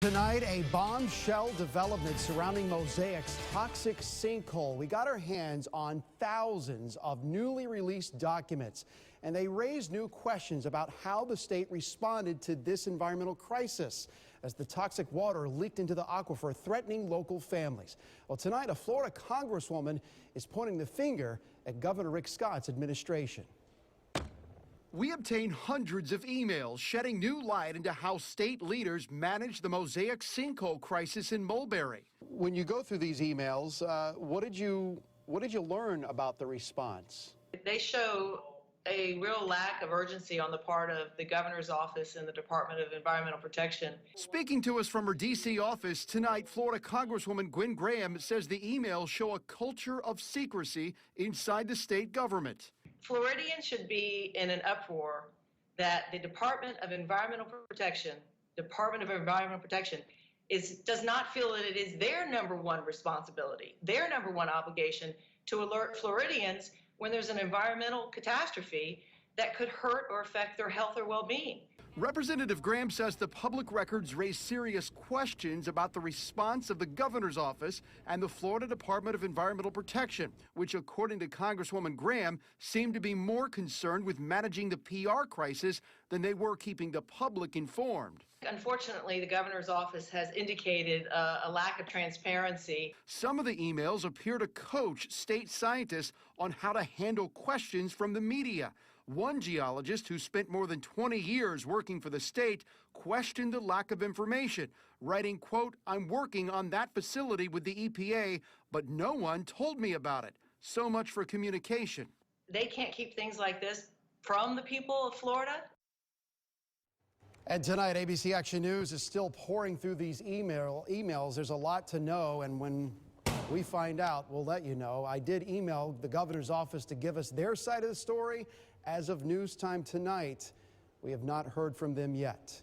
Tonight, a bombshell development surrounding Mosaic's toxic sinkhole. We got our hands on thousands of newly released documents, and they raise new questions about how the state responded to this environmental crisis as the toxic water leaked into the aquifer, threatening local families. Well, tonight, a Florida congresswoman is pointing the finger at Governor Rick Scott's administration. We obtained hundreds of emails shedding new light into how state leaders managed the Mosaic sinkhole crisis in Mulberry. When you go through these emails, what did you learn about the response? They show a real lack of urgency on the part of the governor's office and the Department of Environmental Protection. Speaking to us from her D.C. office tonight, Florida Congresswoman Gwen Graham says the emails show a culture of secrecy inside the state government. Floridians should be in an uproar that the Department of Environmental Protection does not feel that it is their #1 responsibility, their #1 obligation to alert Floridians when there's an environmental catastrophe that could hurt or affect their health or well-being. Representative Graham says the public records raise serious questions about the response of the governor's office and the Florida Department of Environmental Protection, which, according to Congresswoman Graham, seem to be more concerned with managing the PR crisis than they were keeping the public informed. Unfortunately, the governor's office has indicated a lack of transparency. Some of the emails appear to coach state scientists on how to handle questions from the media. One geologist who spent more than 20 years working for the state questioned the lack of information, writing, quote, "I'm working on that facility with the EPA, but no one told me about it." So much for communication. They can't keep things like this from the people of Florida. And tonight, ABC Action News is still pouring through these emails. There's a lot to know, and when we find out, we'll let you know. I did email the governor's office to give us their side of the story. As of news time tonight, we have not heard from them yet.